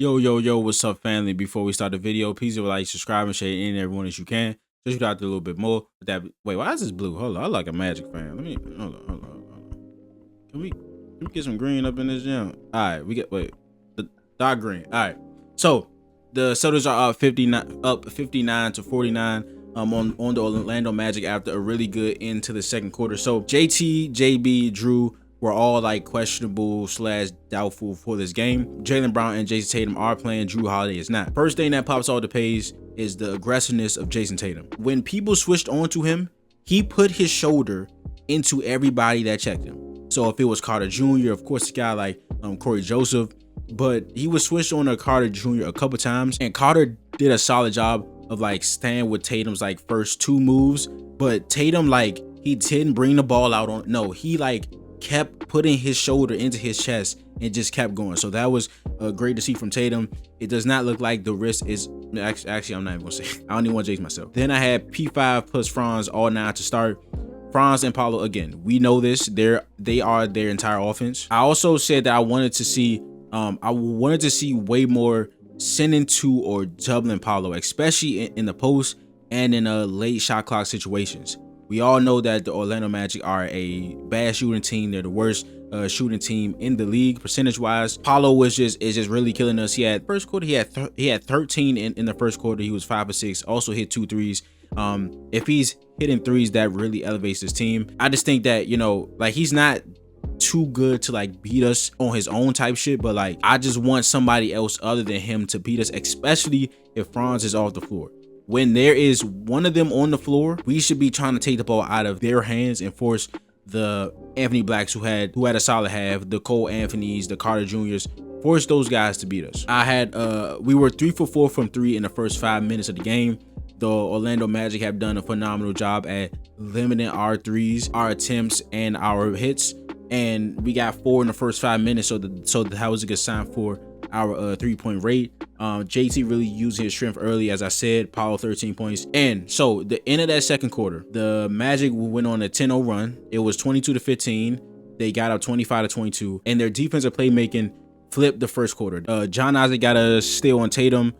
Yo, what's up, family? Before we start the video, please do like, subscribe, and share it in everyone as you can. Just got to do a little bit more. With that, wait, why is this blue? Hold on, I like a Magic fan. Let me hold on. Can we get some green up in this gym? All right, the dark green. All right, so the Celtics are up 59 to 49. On the Orlando Magic after a really good end to the second quarter. So JT, JB, Drew were all like questionable / doubtful for this game. Jaylen Brown and Jason Tatum are playing. Drew Holiday is not. First thing that pops off the page is the aggressiveness of Jason Tatum. When people switched onto him, he put his shoulder into everybody that checked him. So if it was Carter Jr., of course, a guy like Corey Joseph, but he was switched on to Carter Jr. a couple times, and Carter did a solid job of like staying with Tatum's like first two moves. But Tatum, like, he didn't bring the ball out on, no, he like kept putting his shoulder into his chest and just kept going. So that was great to see from Tatum. It does not look like the wrist is actually I'm not even gonna say I don't even want to jinx myself. Then I had P5 plus Franz all 9 to start. Franz and Paulo, again, we know this, they are their entire offense. I also said that I wanted to see way more sending to or doubling Paulo, especially in the post and in late shot clock situations. We all know that the Orlando Magic are a bad shooting team. They're the worst shooting team in the league percentage wise. Paulo is just really killing us. He had first quarter, he had 13 in the first quarter. He was 5 for 6. Also hit 2 threes. If he's hitting threes, that really elevates his team. I just think that, you know, like, he's not too good to like beat us on his own type shit, but like, I just want somebody else other than him to beat us, especially if Franz is off the floor. When there is one of them on the floor, we should be trying to take the ball out of their hands and force the Anthony Blacks who had a solid half, the Cole Anthonys, the Carter Juniors, force those guys to beat us. We were 3 for 4 from 3 in the first 5 minutes of the game. The Orlando Magic have done a phenomenal job at limiting our threes, our attempts, and our hits. And we got 4 in the first 5 minutes, so that was a good sign for our 3-point rate. JT really used his strength early, as I said. Paulo 13 points. And so the end of that second quarter, the Magic went on a 10-0 run. It was 22 to 15. They got up 25 to 22, and their defensive playmaking flipped the first quarter. John Isaac got a steal on Tatum.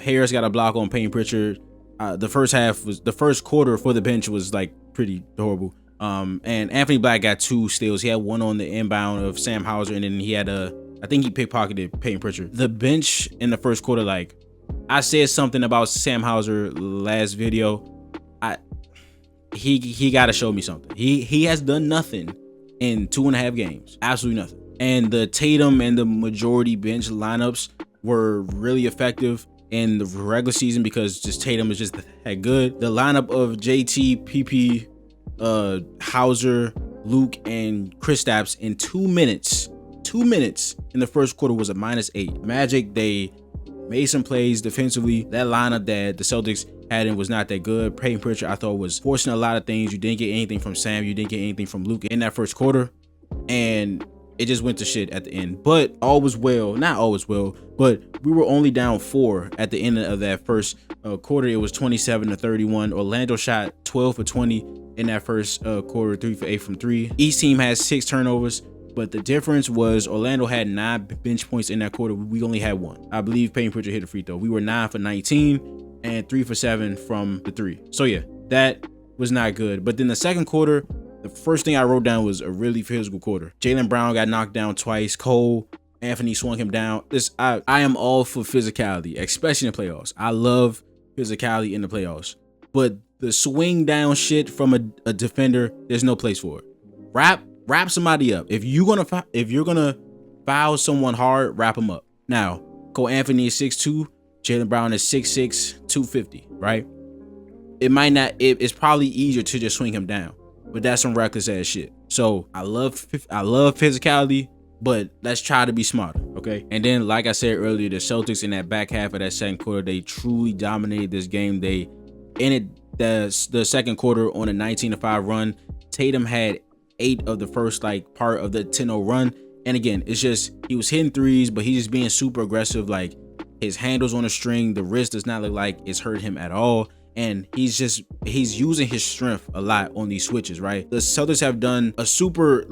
Harris got a block on Payne Pritchard. The first quarter for the bench was like pretty horrible. And Anthony Black got 2 steals. He had one on the inbound of Sam Hauser, and then he had I think he pickpocketed Payne Pritchard. The bench in the first quarter, like, I said something about Sam Hauser last video. He got to show me something. He has done nothing in 2.5 games. Absolutely nothing. And the Tatum and the majority bench lineups were really effective in the regular season because just Tatum is just that good. The lineup of JT, PP, Hauser, Luke, and Kristaps in 2 minutes in the first quarter was a -8. Magic, they made some plays defensively. That lineup that the Celtics had in was not that good. Payne Pritchard, I thought, was forcing a lot of things. You didn't get anything from Sam. You didn't get anything from Luke in that first quarter, and it just went to shit at the end. But all was well. Not all was well, but we were only down 4 at the end of that first quarter. It was 27 to 31. Orlando shot 12 for 20 in that first quarter, 3 for 8 from 3. Each team has 6 turnovers, but the difference was Orlando had 9 bench points in that quarter. We only had 1. I believe Payne Pritchard hit a free throw. We were 9 for 19 and 3 for 7 from the 3. So yeah, that was not good. But then the second quarter, the first thing I wrote down was a really physical quarter. Jaylen Brown got knocked down twice. Cole Anthony swung him down. I am all for physicality, especially in the playoffs. I love physicality in the playoffs. But the swing down shit from a defender, there's no place for it. Wrap somebody up. If you're gonna foul someone hard, wrap them up. Now, Cole Anthony is 6'2", Jaylen Brown is 6'6", 250, right? It's probably easier to just swing him down, but that's some reckless ass shit. So I love physicality, but let's try to be smarter, okay? And then, like I said earlier, the Celtics in that back half of that second quarter, they truly dominated this game. They ended the second quarter on a 19-5 run. Tatum had 8 of the first part of the 10-0 run. And again, it's just, he was hitting threes, but he's just being super aggressive. Like, his handles on a string, the wrist does not look like it's hurt him at all. And he's using his strength a lot on these switches, right? The Celtics have done a super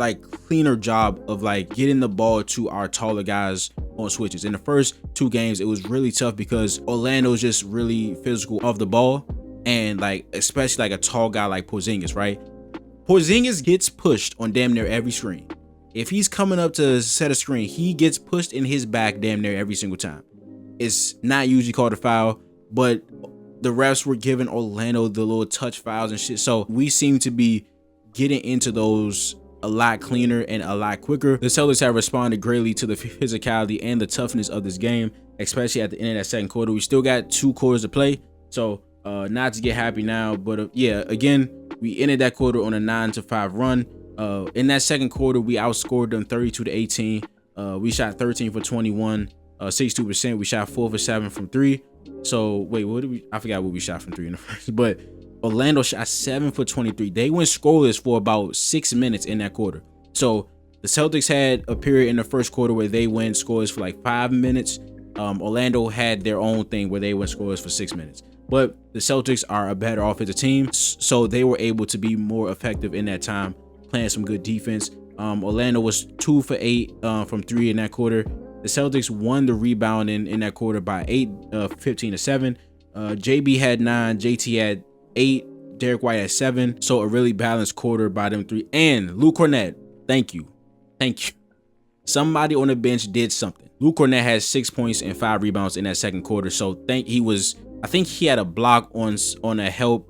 cleaner job of getting the ball to our taller guys on switches. In the first 2 games, it was really tough because Orlando's just really physical off the ball, and like especially like a tall guy like Porzingis, right? Porzingis gets pushed on damn near every screen. If he's coming up to set a screen, he gets pushed in his back damn near every single time. It's not usually called a foul, but the refs were giving Orlando the little touch fouls and shit. So we seem to be getting into those a lot cleaner and a lot quicker. The Celtics have responded greatly to the physicality and the toughness of this game, especially at the end of that second quarter. We still got 2 quarters to play, so not to get happy now, but yeah, again, we ended that quarter on a 9-5 run. In that second quarter, we outscored them 32-18. We shot 13 for 21, 62%. We shot 4 for 7 from 3. So wait, what did we? I forgot what we shot from 3 in the first, but Orlando shot 7 for 23. They went scoreless for about 6 minutes in that quarter. So the Celtics had a period in the first quarter where they went scoreless for like 5 minutes. Orlando had their own thing where they went scoreless for 6 minutes. But the Celtics are a better offensive team, so they were able to be more effective in that time, playing some good defense. Orlando was 2 for 8 from 3 in that quarter. The Celtics won the rebound in that quarter by 15-7. JB had 9, JT had 8, Derek White had 7. So a really balanced quarter by them 3. And Luke Cornett, thank you. Somebody on the bench did something. Luke Cornett had 6 points and 5 rebounds in that second quarter. So I think he had a block on a help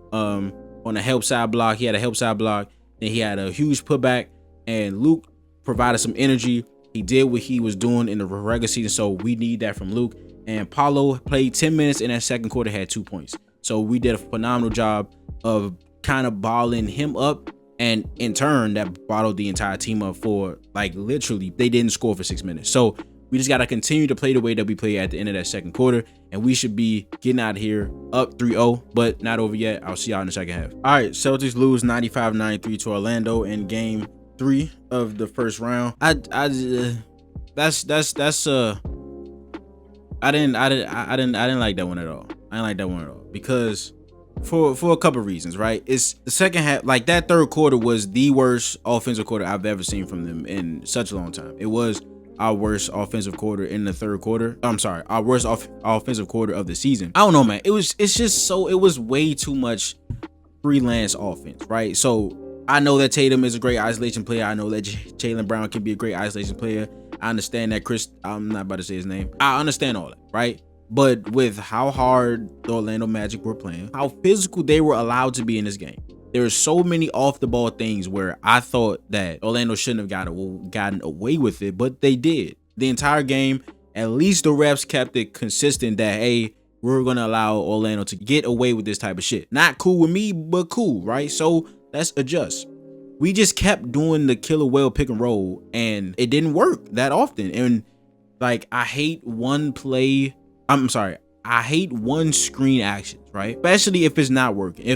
side block. He had a help side block. Then he had a huge putback, and Luke provided some energy. He did what he was doing in the regular season, so we need that from Luke. And Paulo played 10 minutes in that second quarter, had 2 points. So we did a phenomenal job of kind of balling him up, and in turn, that bottled the entire team up for like literally they didn't score for 6 minutes. So we just got to continue to play the way that we play at the end of that second quarter, and we should be getting out of here up 3-0, but not over yet. I'll see y'all in the second half. All right, Celtics lose 95-93 to Orlando in game 3 of the first round. I didn't like that one at all. I didn't like that one at all because for a couple of reasons, right? It's the second half, like that third quarter was the worst offensive quarter I've ever seen from them in such a long time. It was our worst offensive quarter in the third quarter. I'm sorry, our worst offensive quarter of the season. I don't know, man. It was way too much freelance offense, right? So I know that Tatum is a great isolation player. I know that Jaylen Brown can be a great isolation player. I understand that I'm not about to say his name. I understand all that, right? But with how hard the Orlando Magic were playing, how physical they were allowed to be in this game, there are so many off the ball things where I thought that Orlando shouldn't have gotten away with it, but they did. The entire game, at least the refs kept it consistent that, hey, we're going to allow Orlando to get away with this type of shit. Not cool with me, but cool, right? So let's adjust. We just kept doing the killer whale pick and roll, and it didn't work that often. And like, I hate one screen actions, right? Especially if it's not working.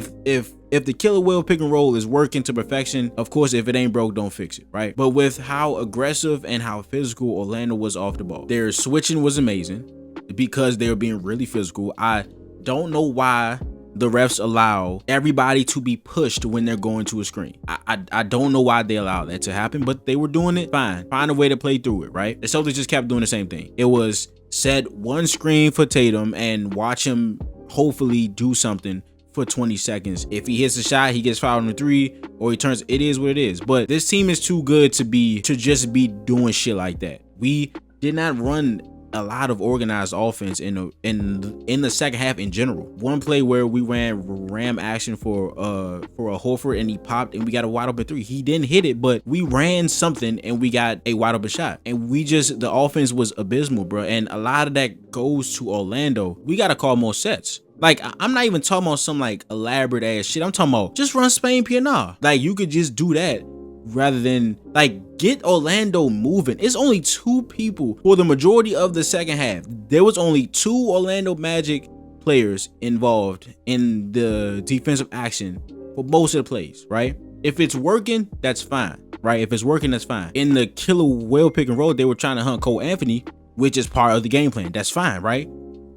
If the killer whale pick and roll is working to perfection, of course, if it ain't broke, don't fix it, right? But with how aggressive and how physical Orlando was off the ball, their switching was amazing because they were being really physical. I don't know why the refs allow everybody to be pushed when they're going to a screen. I don't know why they allow that to happen, but they were doing it fine. Find a way to play through it, right? The Celtics just kept doing the same thing. It was set one screen for Tatum and watch him hopefully do something for 20 seconds. If he hits a shot, he gets fouled on the 3, or he turns. It is what it is. But this team is too good to just be doing shit like that. We did not run a lot of organized offense in the second half in general. One play where we ran ram action for a Horford and he popped and we got a wide open 3. He didn't hit it, but we ran something and we got a wide open shot. And the offense was abysmal, bro. And a lot of that goes to Orlando. We got to call more sets. Like, I'm not even talking about some like elaborate ass shit. I'm talking about just run Spain Pianar. Like, you could just do that rather than like get Orlando moving. It's only 2 people for the majority of the second half. There was only 2 Orlando Magic players involved in the defensive action for most of the plays, right? If it's working, that's fine, right? If it's working, that's fine. In the killer whale pick and roll, they were trying to hunt Cole Anthony, which is part of the game plan. That's fine, right?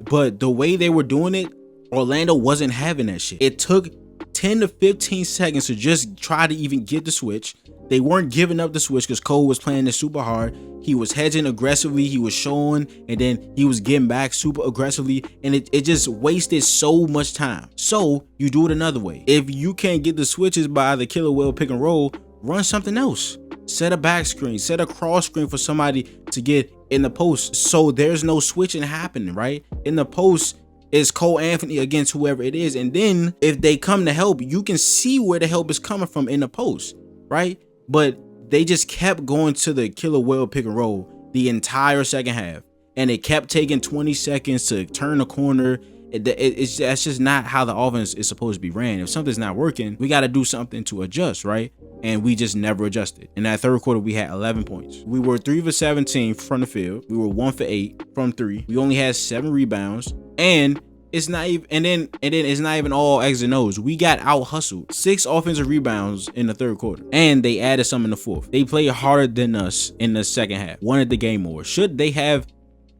But the way they were doing it, Orlando wasn't having that shit. It took 10 to 15 seconds to just try to even get the switch. They weren't giving up the switch because Cole was playing this super hard. He was hedging aggressively. He was showing, and then he was getting back super aggressively, and it just wasted so much time. So you do it another way. If you can't get the switches by the killer whale pick and roll, run something else. Set a back screen, set a cross screen for somebody to get in the post, so there's no switching happening, right? In the post, it's Cole Anthony against whoever it is. And then if they come to help, you can see where the help is coming from in the post, right? But they just kept going to the killer whale pick and roll the entire second half. And it kept taking 20 seconds to turn the corner. That's just not how the offense is supposed to be ran. If something's not working, we got to do something to adjust, right? And we just never adjusted. In that third quarter, we had 11 points. We were 3 for 17 from the field. We were 1 for 8 from 3. We only had 7 rebounds. And it's not even, and then it's not even all X's and O's. We got out hustled. 6 offensive rebounds in the third quarter, and they added some in the fourth. They played harder than us in the second half. Wanted the game more. Should they have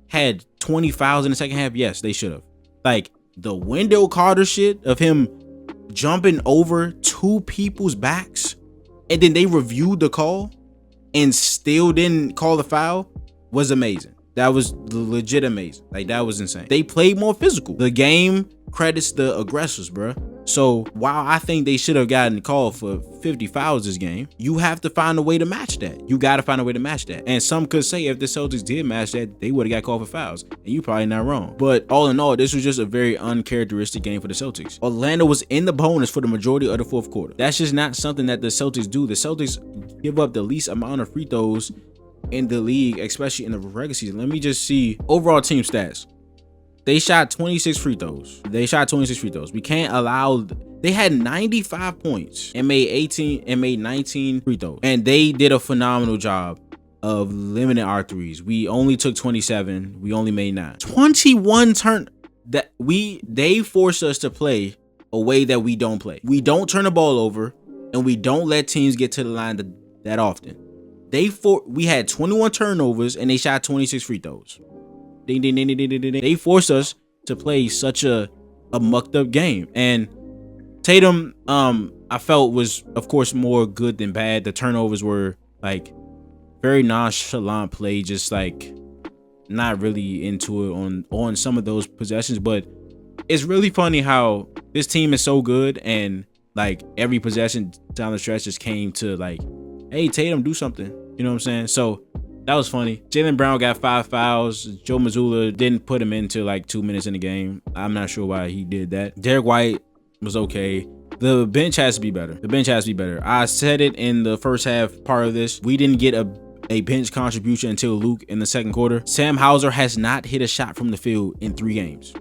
had 20 fouls in the second half? Yes, they should have. Like the Wendell Carter shit of him jumping over 2 people's backs, and then they reviewed the call and still didn't call the foul was amazing. That was legit amazing. Like, that was insane. They played more physical. The game credits the aggressors, bro. So while I think they should have gotten called for 50 fouls this game, you have to find a way to match that. You got to find a way to match that. And some could say if the Celtics did match that, they would have got called for fouls. And you probably not wrong. But all in all, this was just a very uncharacteristic game for the Celtics. Orlando was in the bonus for the majority of the fourth quarter. That's just not something that the Celtics do. The Celtics give up the least amount of free throws in the league, especially in the regular season. Let me just see overall team stats. They shot 26 free throws. We can't allow. They had 95 points and made 19 free throws, and they did a phenomenal job of limiting our threes. We only took 27. We only made 9. 21 turn that they forced us to play a way that we don't play. We don't turn the ball over, and we don't let teams get to the line that often. We had 21 turnovers and they shot 26 free throws. Ding, ding, ding, ding, ding, ding. They forced us to play such a mucked up game. And Tatum, I felt was, of course, more good than bad. The turnovers were like very nonchalant play, just like not really into it on some of those possessions. But it's really funny how this team is so good, and like every possession down the stretch just came to like, hey, Tatum, do something. You know what I'm saying? So that was funny. Jaylen Brown got 5 fouls. Joe Mazzulla didn't put him into like 2 minutes in the game. I'm not sure why he did that. Derek White was okay. The bench has to be better. I said it in the first half part of this. We didn't get a bench contribution until Luke in the second quarter. Sam Hauser has not hit a shot from the field in 3 games.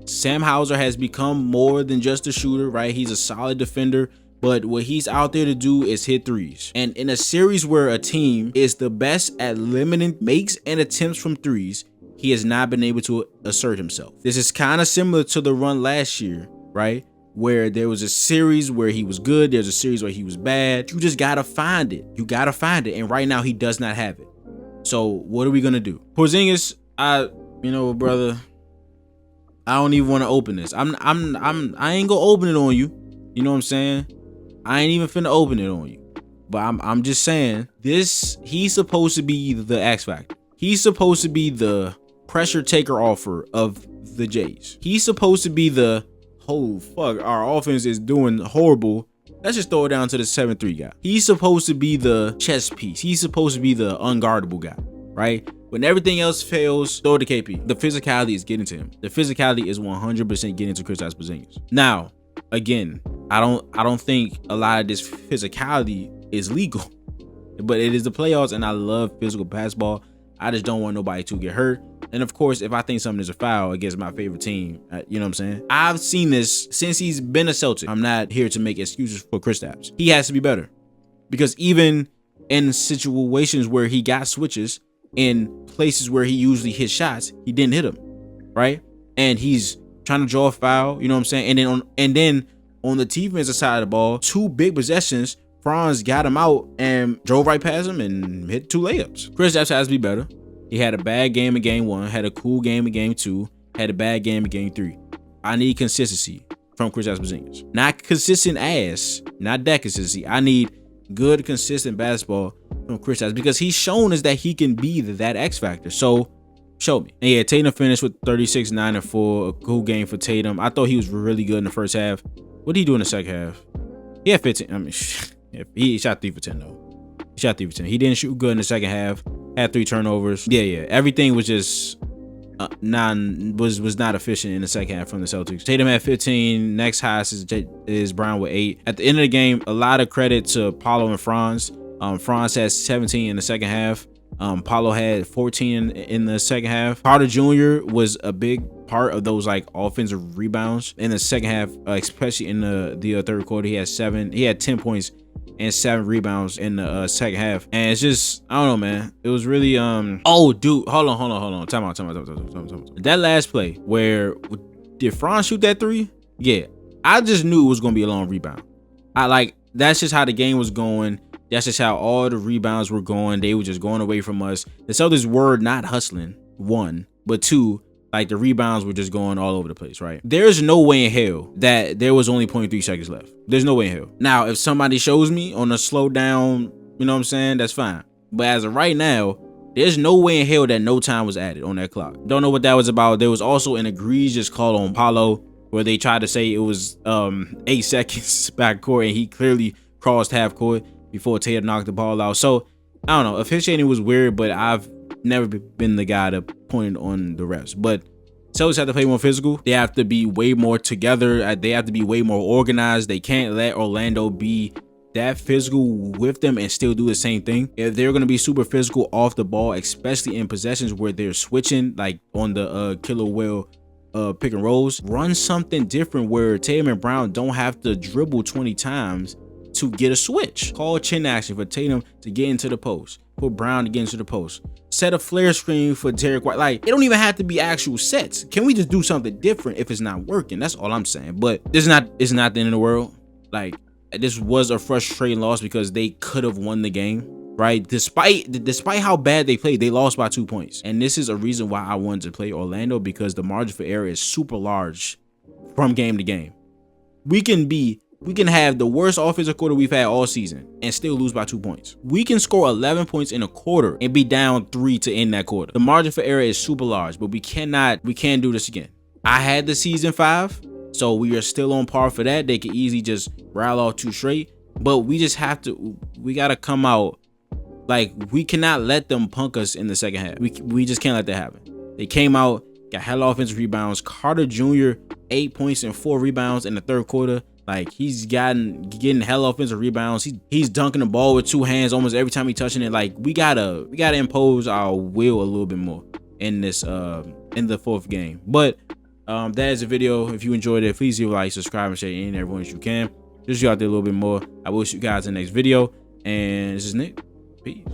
Sam Hauser has become more than just a shooter, right? He's a solid defender. But what he's out there to do is hit threes. And in a series where a team is the best at limiting makes and attempts from threes, he has not been able to assert himself. This is kind of similar to the run last year, right? Where there was a series where he was good. There's a series where he was bad. You just got to find it. And right now he does not have it. So what are we going to do? Porzingis, brother, I don't even want to open this. I ain't going to open it on you. You know what I'm saying? I ain't even finna open it on you. But I'm just saying, he's supposed to be the X Factor. He's supposed to be the pressure taker offer of the Jays. He's supposed to be the, oh fuck, our offense is doing horrible. Let's just throw it down to the 7-3 guy. He's supposed to be the chess piece. He's supposed to be the unguardable guy, right? When everything else fails, throw it to KP. The physicality is getting to him. The physicality is 100% getting to Kristaps Porzingis. Now, again, I don't think a lot of this physicality is legal, but it is the playoffs, and I love physical basketball. I just don't want nobody to get hurt. And of course, if I think something is a foul against my favorite team, you know what I'm saying? I've seen this since he's been a Celtic. I'm not here to make excuses for Kristaps. He has to be better, because even in situations where he got switches, in places where he usually hits shots, he didn't hit them, right? And he's trying to draw a foul, you know what I'm saying? And then on the defensive side of the ball, 2 big possessions, Franz got him out and drove right past him and hit 2 layups. Kristaps has to be better. He had a bad game in game 1, had a cool game in game 2, had a bad game in game 3. I need consistency from Kristaps Porzingis. Not consistent ass, not that consistency. I need good, consistent basketball from Kristaps because he's shown us that he can be that X factor. So show me. And yeah, Tatum finished with 36, 9, and 4. A cool game for Tatum. I thought he was really good in the first half. What did he do in the second half? He had 15. I mean, he shot 3 for 10 though. He shot 3 for 10. He didn't shoot good in the second half. Had 3 turnovers. Yeah. Everything was just was not efficient in the second half from the Celtics. Tatum had 15. Next highest is Brown with 8. At the end of the game, a lot of credit to Paolo and Franz. Franz had 17 in the second half. Paolo had 14 in the second half. Carter Jr. was a big part of those like offensive rebounds in the second half, especially in the third quarter. He had 7. He had 10 points and 7 rebounds in the second half. And it's just, I don't know, man. It was really oh dude, hold on. Time out. That last play where did Franz shoot that 3? Yeah. I just knew it was gonna be a long rebound. That's just how the game was going. That's just how all the rebounds were going. They were just going away from us. The Celtics were not hustling, 1, but 2, like the rebounds were just going all over the place, right? There's no way in hell that there was only 0.3 seconds left. There's no way in hell. Now, if somebody shows me on a slow down, you know what I'm saying, that's fine. But as of right now, there's no way in hell that no time was added on that clock. Don't know what that was about. There was also an egregious call on Paolo where they tried to say it was 8 seconds back court and he clearly crossed half court before Tatum knocked the ball out. So, I don't know. Officiating was weird, but I've never been the guy to point on the refs. But Celtics have to play more physical. They have to be way more together. They have to be way more organized. They can't let Orlando be that physical with them and still do the same thing. If they're going to be super physical off the ball, especially in possessions where they're switching, like on the killer whale pick and rolls, run something different where Tatum and Brown don't have to dribble 20 times to get a switch. Call chin action for Tatum to get into the post. Put Brown to get into the post. Set a flare screen for Derek White. Like, it don't even have to be actual sets. Can we just do something different if it's not working? That's all I'm saying. But it's not the end of the world. Like, this was a frustrating loss because they could have won the game, right? Despite how bad they played, they lost by 2 points. And this is a reason why I wanted to play Orlando, because the margin for error is super large from game to game. We can have the worst offensive quarter we've had all season and still lose by 2 points. We can score 11 points in a quarter and be down 3 to end that quarter. The margin for error is super large, but we can't do this again. I had the season 5, so we are still on par for that. They could easily just rattle off 2 straight, but we got to come out. Like, we cannot let them punk us in the second half. We just can't let that happen. They came out, got hella offensive rebounds. Carter Jr., 8 points and 4 rebounds in the third quarter. Like, he's getting hella offensive rebounds. He's dunking the ball with 2 hands almost every time he's touching it. Like, we gotta impose our will a little bit more in this in the 4th game. But that is the video. If you enjoyed it, please leave a like, subscribe, and share it in everyone that you can. Just go out there a little bit more. I will see you guys in the next video. And this is Nick. Peace.